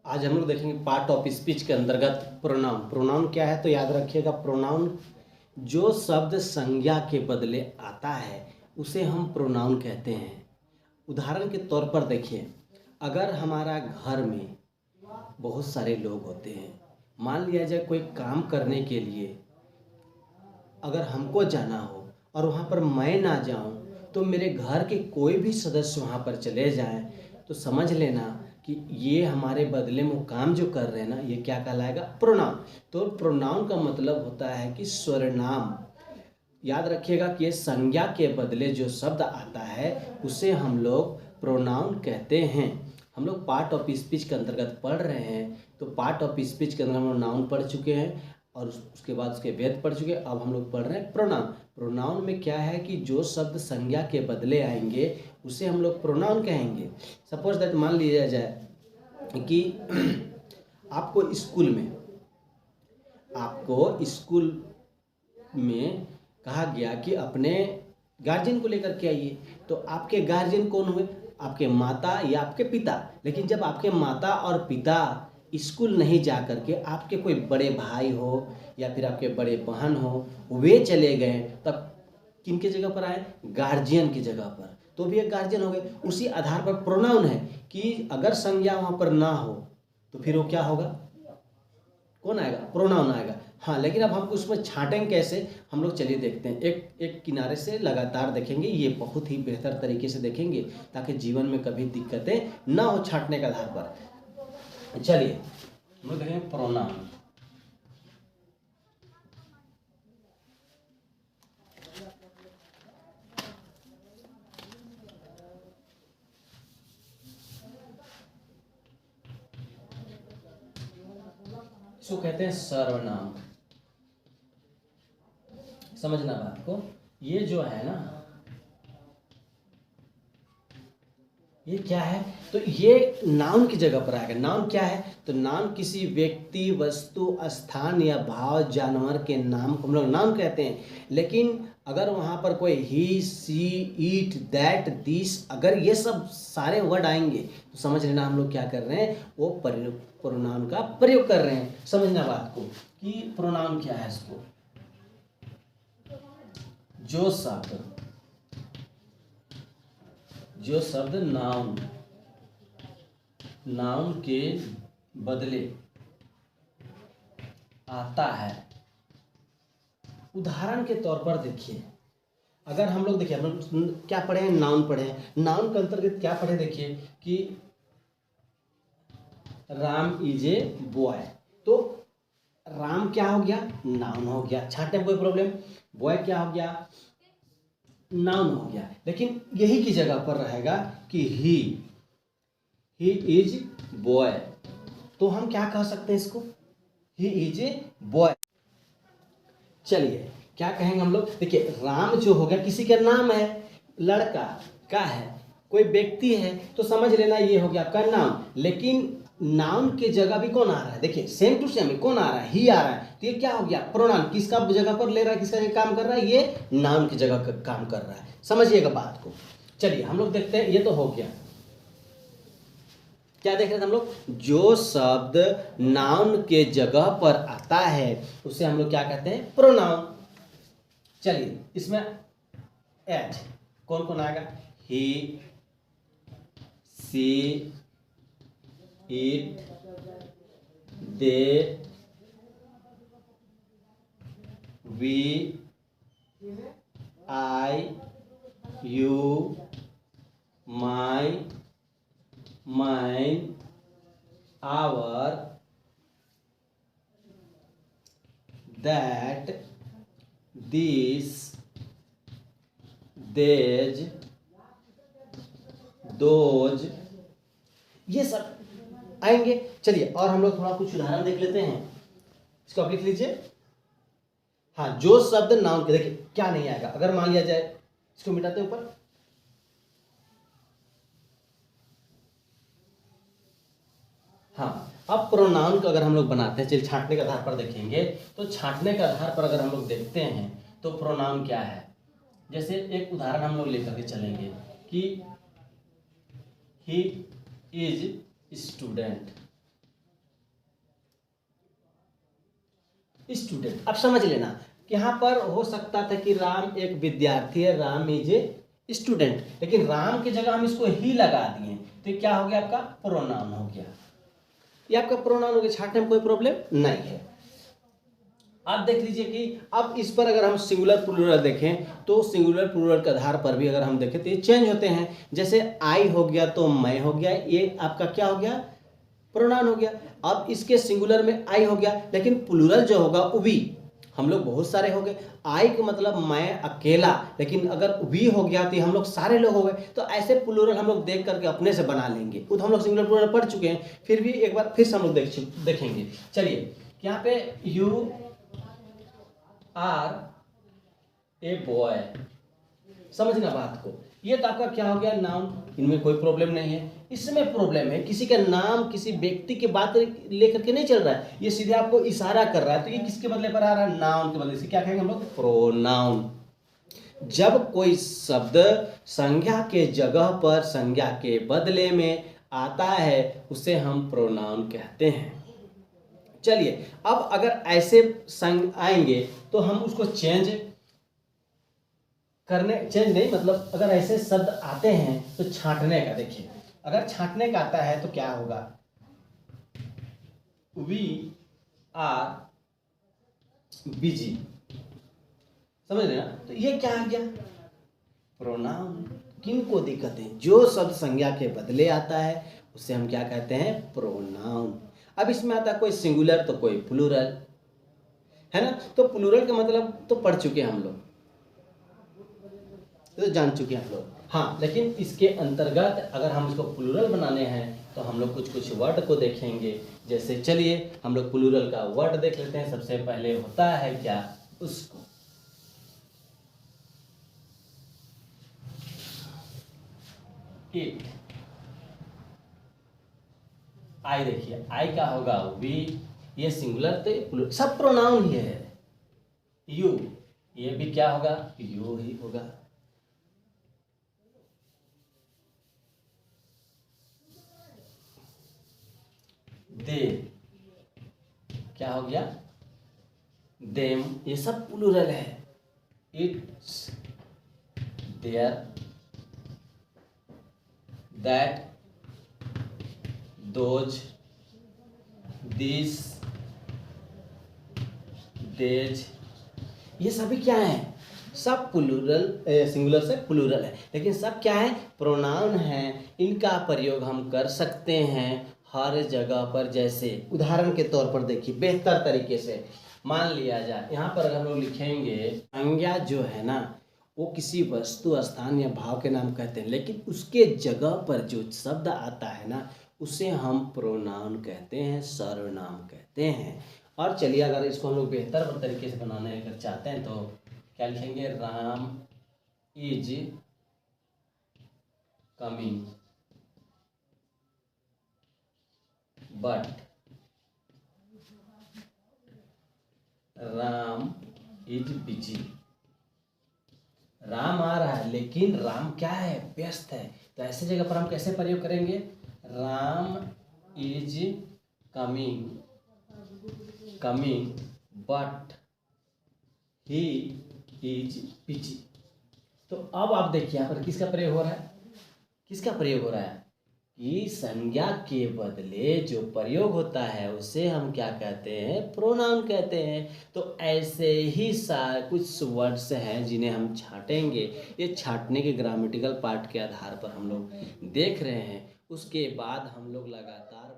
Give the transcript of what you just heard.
आज हम लोग देखेंगे पार्ट ऑफ स्पीच के अंतर्गत प्रोनाउन। प्रोनाउन क्या है तो याद रखिएगा, प्रोनाउन जो शब्द संज्ञा के बदले आता है उसे हम प्रोनाउन कहते हैं। उदाहरण के तौर पर देखिए, अगर हमारा घर में बहुत सारे लोग होते हैं, मान लिया जाए कोई काम करने के लिए अगर हमको जाना हो और वहाँ पर मैं ना जाऊँ तो मेरे घर के कोई भी सदस्य वहाँ पर चले जाएं तो समझ लेना कि ये हमारे बदले में काम जो कर रहे हैं ना, ये क्या कहलाएगा? प्रोनाउन। तो प्रोनाउन का मतलब होता है कि सर्वनाम। याद रखिएगा कि ये संज्ञा के बदले जो शब्द आता है उसे हम लोग प्रोनाउन कहते हैं। हम लोग पार्ट ऑफ स्पीच के अंतर्गत पढ़ रहे हैं, तो पार्ट ऑफ स्पीच के अंदर हम लोग नाउन पढ़ चुके हैं और उसके बाद उसके भेद पढ़ चुके हैं। अब हम लोग पढ़ रहे हैं प्रोनाउन। प्रोनाउन में क्या है कि जो शब्द संज्ञा के बदले आएंगे उसे हम लोग प्रोनाउन कहेंगे। सपोज दैट, मान लिया जाए कि आपको स्कूल में कहा गया कि अपने गार्जियन को लेकर के आइए, तो आपके गार्जियन कौन हुए? आपके माता या आपके पिता। लेकिन जब आपके माता और पिता स्कूल नहीं जा करके आपके कोई बड़े भाई हो या फिर आपके बड़े बहन हो, वे चले गए, तब किनके जगह पर आए? गार्जियन की जगह पर, तो भी एक गार्जियन हो गए। उसी आधार पर प्रोनाउन है कि अगर संज्ञा वहाँ पर ना हो तो फिर वो क्या होगा? कौन आएगा? प्रोनाउन आएगा। हाँ, लेकिन अब हम उसमें छांटेंगे कैसे, हम लोग चलिए देखते हैं। एक एक किनारे से लगातार देखेंगे, ये बहुत ही बेहतर तरीके से देखेंगे ताकि जीवन में कभी दिक्कतें ना हो छांटने के आधार पर। चलिए हम लोग देखेंगे प्रोनाउन। इसको कहते हैं सर्वनाम। समझना बात को, ये जो है ना, ये क्या है? तो ये नाउन की जगह पर आएगा। नाउन क्या है? तो नाउन किसी व्यक्ति, वस्तु, स्थान या भाव, जानवर के नाम को हम लोग नाउन कहते हैं। लेकिन अगर वहाँ पर कोई ही, सी, ईट, दैट, दिस, अगर ये सब सारे वर्ड आएंगे तो समझ लेना हम लोग क्या कर रहे हैं? वो प्रोनाउन का प्रयोग कर रहे हैं। समझना बात को कि प्रोनाउन क्या है। इसको जो शब्द नाउन के बदले आता है। उदाहरण के तौर पर देखिए, अगर हम लोग देखिए, हम लोग क्या पढ़े हैं? नाउन पढ़े हैं। नाउन के अंतर्गत क्या पढ़े? देखिए कि राम इज ए बॉय, तो राम क्या हो गया? नाउन हो गया। छांटने में कोई प्रॉब्लम? बॉय क्या हो गया? नाउन हो गया। लेकिन यही की जगह पर रहेगा कि ही इज बॉय, तो हम क्या कह सकते हैं इसको? He is a boy. चलिए क्या कहेंगे हम लोग? देखिए, राम जो हो गया किसी का नाम है, लड़का का है, कोई व्यक्ति है, तो समझ लेना ये हो गया आपका नाम। लेकिन नाउन की जगह भी कौन आ रहा है? देखिए सेम टू सेम कौन आ रहा है? ही आ रहा है, तो ये क्या हो गया? प्रोनाउन। किसका जगह पर ले रहा है? किसका जगह काम कर रहा है? ये नाउन की जगह का काम कर रहा है। समझिएगा बात को। चलिए हम लोग देखते हैं, ये तो हो गया। क्या देख रहे थे हम लोग? जो शब्द नाउन के जगह पर आता है उसे हम लोग क्या कहते हैं? प्रोनाउन। चलिए इसमें एट कौन कौन आएगा? He, she, it, they, we, I, you, my, mine, our, that, this, these, those, ये सब आएंगे। चलिए और हम लोग थोड़ा कुछ उदाहरण देख लेते हैं। इसको आप लिख लीजिए। हाँ, जो शब्द नाउन के, देखिए क्या नहीं आएगा। अगर मान लिया जाए, इसको मिटाते ऊपर, हाँ, अब प्रोनाउन का अगर हम लोग बनाते हैं, चलिए छांटने के आधार पर देखेंगे, तो छांटने के आधार पर अगर हम लोग देखते हैं तो प्रोनाउन क्या है। जैसे एक उदाहरण हम लोग लेकर के चलेंगे कि ही इज स्टूडेंट, स्टूडेंट। अब समझ लेना, यहाँ पर हो सकता था कि राम एक विद्यार्थी है, राम इज ए स्टूडेंट, लेकिन राम की जगह हम इसको ही लगा दिए तो ये क्या हो गया, आपका प्रोनाउन हो गया। ये आपका प्रोनाउन हो गया, छांटने में कोई प्रॉब्लम नहीं है। आप देख लीजिए कि अब इस पर अगर हम सिंगुलर प्लूरल देखें तो सिंगुलर प्लूरल के आधार पर भी अगर हम देखें तो ये चेंज होते हैं। जैसे आई हो गया तो मैं हो गया, ये आपका क्या हो गया, प्रोनाउन हो गया। अब इसके सिंगुलर में आई हो गया, लेकिन प्लूरल जो होगा वी, हम लोग बहुत सारे हो गए। आई का मतलब मैं अकेला, लेकिन अगर वी हो गया तो हम लोग सारे लोग हो गए। तो ऐसे प्लूरल हम लोग देख करके अपने से बना लेंगे। खुद हम लोग सिंगुलर प्लूरल पढ़ चुके हैं, फिर भी एक बार फिर से हम लोग देखेंगे। चलिए, यहाँ पे यू आर ए बॉय, समझना बात को। ये तो आपका क्या हो गया, नाउन, इनमें कोई प्रॉब्लम नहीं है। इसमें प्रॉब्लम है, किसी का नाम किसी व्यक्ति की बात लेकर के नहीं चल रहा है, ये सीधे आपको इशारा कर रहा है। तो ये किसके बदले पर आ रहा है, नाउन के बदले से। क्या कहेंगे हम लोग, प्रोनाउन। जब कोई शब्द संज्ञा के जगह पर संज्ञा के बदले में आता है उसे हम प्रोनाउन कहते हैं। चलिए, अब अगर ऐसे संग आएंगे तो हम उसको चेंज नहीं, मतलब अगर ऐसे शब्द आते हैं तो छांटने का, देखिए अगर छांटने का आता है तो क्या होगा, वी आर बिजी, समझ रहे ना। तो ये क्या आ गया, प्रोनाउन। किनको दिक्कत है, जो शब्द संज्ञा के बदले आता है उसे हम क्या कहते हैं, प्रोनाउन। अब इसमें आता है कोई सिंगुलर तो कोई प्लूरल, है ना। तो प्लूरल का मतलब तो पढ़ चुके हैं हम लोग, तो जान चुके हैं हम लोग। हाँ, लेकिन इसके अंतर्गत अगर हम इसको प्लूरल बनाने हैं तो हम लोग कुछ कुछ वर्ड को देखेंगे। जैसे चलिए हम लोग प्लूरल का वर्ड देख लेते हैं। सबसे पहले होता है क्या, उसको। इट, आई, देखिए आई का होगा वी, ये सिंगुलर तो सब प्रोनाउन ही है। यू, ये भी क्या होगा, यू ही होगा। दे, क्या हो गया, देम, ये सब प्लूरल है। It's, there, that, those, this, these, ये सभी क्या है, सब प्लूरल, सिंगुलर से प्लूरल है, लेकिन सब क्या है, प्रोनाउन है। इनका प्रयोग हम कर सकते हैं हर जगह पर। जैसे उदाहरण के तौर पर देखिए, बेहतर तरीके से मान लिया जाए, यहाँ पर अगर हम लोग लिखेंगे, संज्ञा जो है ना वो किसी वस्तु, स्थान या भाव के नाम कहते हैं, लेकिन उसके जगह पर जो शब्द आता है ना उसे हम प्रोनाउन कहते हैं, सर्वनाम कहते हैं। और चलिए अगर इसको हम लोग बेहतर तरीके से बनाने अगर चाहते हैं तो क्या लिखेंगे, Ram is coming but Ram is busy. Ram आ रहा है लेकिन राम क्या है, व्यस्त है। तो ऐसे जगह पर हम कैसे प्रयोग करेंगे, Ram is coming but he is busy. तो अब आप देखिए यहाँ पर किसका प्रयोग हो रहा है, किसका प्रयोग हो रहा है कि संज्ञा के बदले जो प्रयोग होता है उसे हम क्या कहते हैं, प्रोनाउन कहते हैं। तो ऐसे ही कुछ वर्ड्स हैं जिन्हें हम छांटेंगे। ये छांटने के ग्रामेटिकल पार्ट के आधार पर हम लोग देख रहे हैं। उसके बाद हम लोग लगातार